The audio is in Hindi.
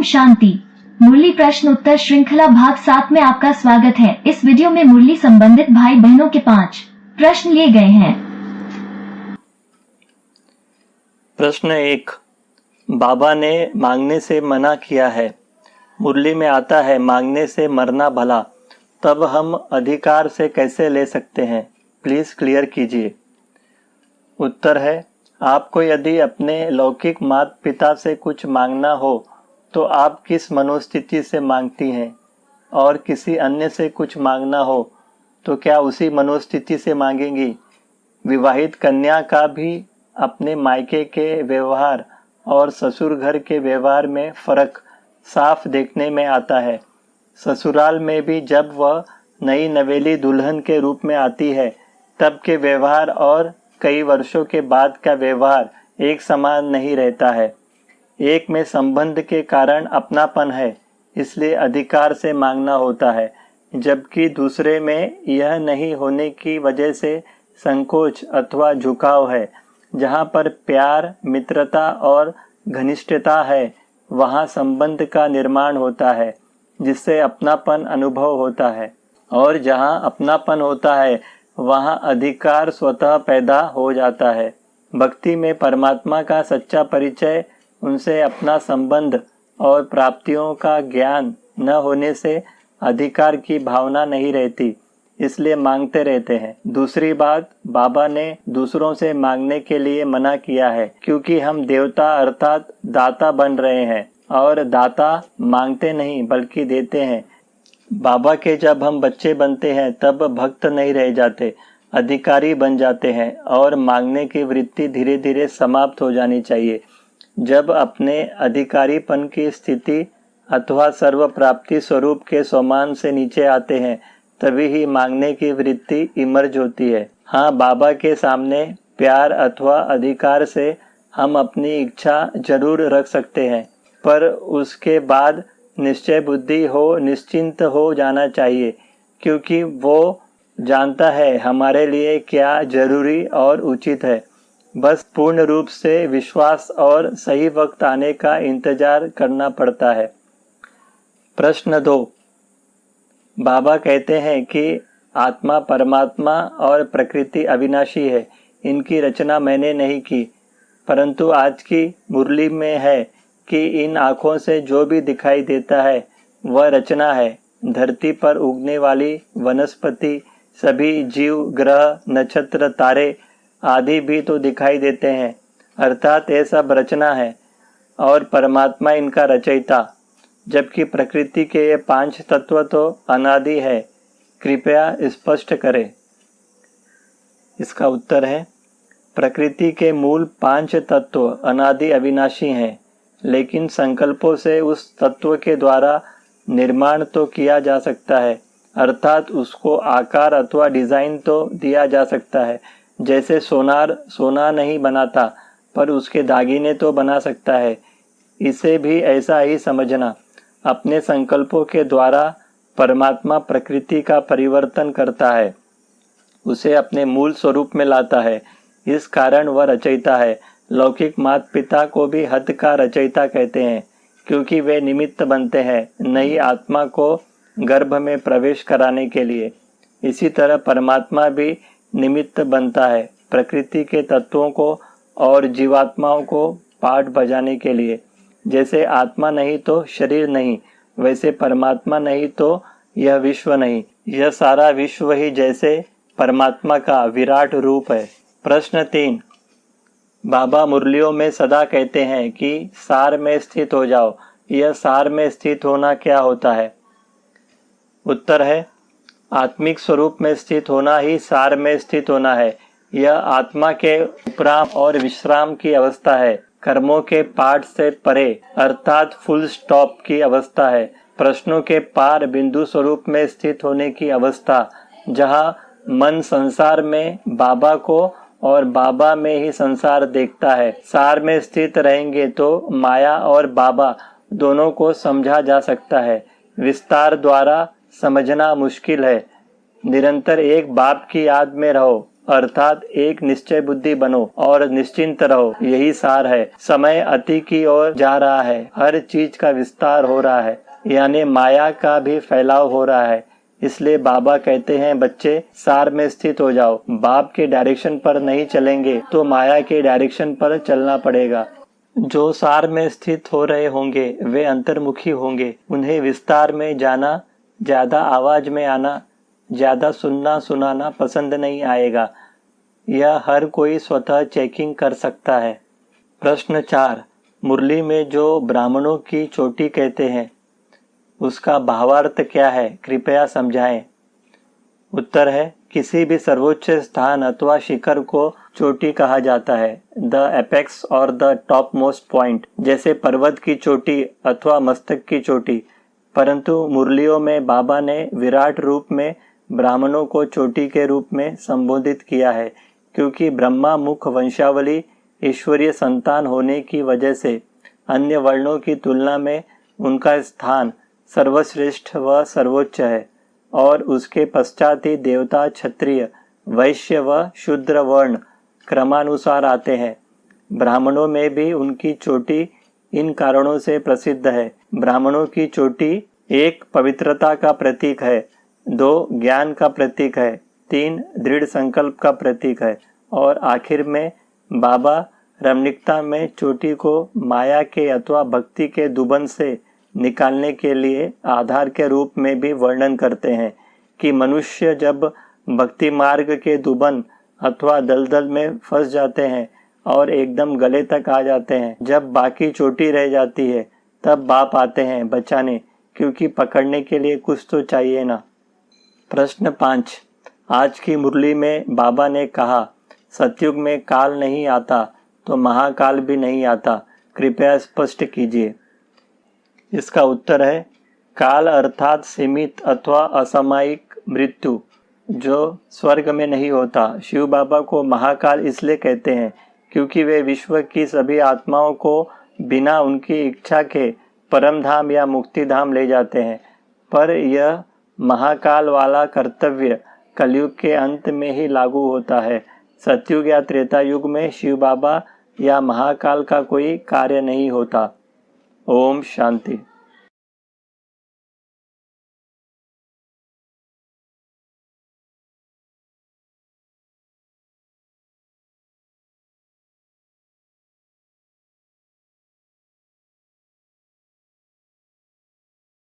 शांति। मुरली प्रश्न उत्तर श्रृंखला भाग 7 में आपका स्वागत है। इस वीडियो में मुरली संबंधित भाई बहनों के 5 प्रश्न लिए गए हैं। प्रश्न 1। बाबा ने मांगने से मना किया है। मुरली में आता है मांगने से मरना भला, तब हम अधिकार से कैसे ले सकते हैं? प्लीज़ क्लियर कीजिए। उत्तर है, आपको यदि अपने लौकिक माता पिता से कुछ मांगना हो तो आप किस मनोस्थिति से मांगती हैं, और किसी अन्य से कुछ मांगना हो तो क्या उसी मनोस्थिति से मांगेंगी? विवाहित कन्या का भी अपने मायके के व्यवहार और ससुर घर के व्यवहार में फर्क साफ देखने में आता है। ससुराल में भी जब वह नई नवेली दुल्हन के रूप में आती है तब के व्यवहार और कई वर्षों के बाद का व्यवहार एक समान नहीं रहता है। एक में संबंध के कारण अपनापन है, इसलिए अधिकार से मांगना होता है, जबकि दूसरे में यह नहीं होने की वजह से संकोच अथवा झुकाव है। जहाँ पर प्यार, मित्रता और घनिष्ठता है, वहाँ संबंध का निर्माण होता है, जिससे अपनापन अनुभव होता है, और जहाँ अपनापन होता है वहाँ अधिकार स्वतः पैदा हो जाता है। भक्ति में परमात्मा का सच्चा परिचय, उनसे अपना संबंध और प्राप्तियों का ज्ञान न होने से अधिकार की भावना नहीं रहती, इसलिए मांगते रहते हैं। दूसरी बात, बाबा ने दूसरों से मांगने के लिए मना किया है, क्योंकि हम देवता अर्थात दाता बन रहे हैं, और दाता मांगते नहीं बल्कि देते हैं। बाबा के जब हम बच्चे बनते हैं तब भक्त नहीं रह जाते, अधिकारी बन जाते हैं, और मांगने की वृत्ति धीरे धीरे समाप्त हो जानी चाहिए। जब अपने अधिकारीपन की स्थिति अथवा सर्व प्राप्ति स्वरूप के समान से नीचे आते हैं, तभी ही मांगने की वृत्ति इमर्ज होती है। हाँ, बाबा के सामने प्यार अथवा अधिकार से हम अपनी इच्छा जरूर रख सकते हैं, पर उसके बाद निश्चय बुद्धि हो, निश्चिंत हो जाना चाहिए, क्योंकि वो जानता है हमारे लिए क्या जरूरी और उचित है। बस पूर्ण रूप से विश्वास और सही वक्त आने का इंतजार करना पड़ता है। प्रश्न 2। बाबा कहते हैं कि आत्मा परमात्मा और प्रकृति अविनाशी है, इनकी रचना मैंने नहीं की, परंतु आज की मुरली में है कि इन आँखों से जो भी दिखाई देता है वह रचना है। धरती पर उगने वाली वनस्पति, सभी जीव, ग्रह, नक्षत्र, तारे आदि भी तो दिखाई देते हैं, अर्थात ये सब रचना है, और परमात्मा इनका रचयिता। जबकि प्रकृति के ये 5 तत्व तो अनादि है। कृपया स्पष्ट करें। इसका उत्तर है, प्रकृति के मूल 5 तत्व अनादि अविनाशी हैं, लेकिन संकल्पों से उस तत्व के द्वारा निर्माण तो किया जा सकता है, अर्थात उसको आकार अथवा डिजाइन तो दिया जा सकता है। जैसे सोनार सोना नहीं बनाता, पर उसके दागिने तो बना सकता है। इसे भी ऐसा ही समझना। अपने संकल्पों के द्वारा परमात्मा प्रकृति का परिवर्तन करता है, उसे अपने मूल स्वरूप में लाता है। इस कारण वह रचयिता है। लौकिक माता पिता को भी हद का रचयिता कहते हैं, क्योंकि वे निमित्त बनते हैं नई आत्मा को गर्भ में प्रवेश कराने के लिए। इसी तरह परमात्मा भी निमित्त बनता है प्रकृति के तत्वों को और जीवात्माओं को पाठ बजाने के लिए। जैसे आत्मा नहीं तो शरीर नहीं, वैसे परमात्मा नहीं तो यह विश्व नहीं। यह सारा विश्व ही जैसे परमात्मा का विराट रूप है। प्रश्न 3। बाबा मुरलियों में सदा कहते हैं कि सार में स्थित हो जाओ। यह सार में स्थित होना क्या होता है? उत्तर है, आत्मिक स्वरूप में स्थित होना ही सार में स्थित होना है। यह आत्मा के उपराम और विश्राम की अवस्था है, कर्मों के पाठ से परे अर्थात फुल स्टॉप की अवस्था है, प्रश्नों के पार बिंदु स्वरूप में स्थित होने की अवस्था, जहाँ मन संसार में बाबा को और बाबा में ही संसार देखता है। सार में स्थित रहेंगे तो माया और बाबा दोनों को समझा जा सकता है। विस्तार द्वारा समझना मुश्किल है। निरंतर एक बाप की याद में रहो, अर्थात एक निश्चय बुद्धि बनो और निश्चिंत रहो, यही सार है। समय अति की ओर जा रहा है, हर चीज का विस्तार हो रहा है, यानी माया का भी फैलाव हो रहा है। इसलिए बाबा कहते हैं बच्चे सार में स्थित हो जाओ। बाप के डायरेक्शन पर नहीं चलेंगे तो माया के डायरेक्शन पर चलना पड़ेगा। जो सार में स्थित हो रहे होंगे वे अंतर्मुखी होंगे। उन्हें विस्तार में जाना, ज्यादा आवाज में आना, ज्यादा सुनना सुनाना पसंद नहीं आएगा। यह हर कोई स्वतः चेकिंग कर सकता है। प्रश्न 4, मुरली में जो ब्राह्मणों की चोटी कहते हैं उसका भावार्थ क्या है, कृपया समझाएं। उत्तर है, किसी भी सर्वोच्च स्थान अथवा शिखर को चोटी कहा जाता है, द एपेक्स और द टॉप मोस्ट पॉइंट, जैसे पर्वत की चोटी अथवा मस्तक की चोटी। परंतु मुरलियों में बाबा ने विराट रूप में ब्राह्मणों को चोटी के रूप में संबोधित किया है, क्योंकि ब्रह्मा मुख वंशावली ईश्वरीय संतान होने की वजह से अन्य वर्णों की तुलना में उनका स्थान सर्वश्रेष्ठ व सर्वोच्च है, और उसके पश्चात ही देवता, क्षत्रिय, वैश्य व शूद्र वर्ण क्रमानुसार आते हैं। ब्राह्मणों में भी उनकी चोटी इन कारणों से प्रसिद्ध है। ब्राह्मणों की चोटी 1 पवित्रता का प्रतीक है, 2 ज्ञान का प्रतीक है, 3 दृढ़ संकल्प का प्रतीक है, और आखिर में बाबा रमणीकता में चोटी को माया के अथवा भक्ति के दुबन से निकालने के लिए आधार के रूप में भी वर्णन करते हैं कि मनुष्य जब भक्ति मार्ग के दुबन अथवा दलदल में फंस जाते हैं और एकदम गले तक आ जाते हैं, जब बाकी चोटी रह जाती है, तब बाप आते हैं बचाने, क्योंकि पकड़ने के लिए कुछ तो चाहिए ना। प्रश्न 5, आज की मुरली में बाबा ने कहा सतयुग में काल नहीं आता तो महाकाल भी नहीं आता, कृपया स्पष्ट कीजिए। इसका उत्तर है, काल अर्थात सीमित अथवा असामयिक मृत्यु, जो स्वर्ग में नहीं होता। शिव बाबा को महाकाल इसलिए कहते हैं क्योंकि वे विश्व की सभी आत्माओं को बिना उनकी इच्छा के परम धाम या मुक्ति धाम ले जाते हैं। पर यह महाकाल वाला कर्तव्य कलयुग के अंत में ही लागू होता है। सतयुग या त्रेता युग में शिव बाबा या महाकाल का कोई कार्य नहीं होता। ओम शांति।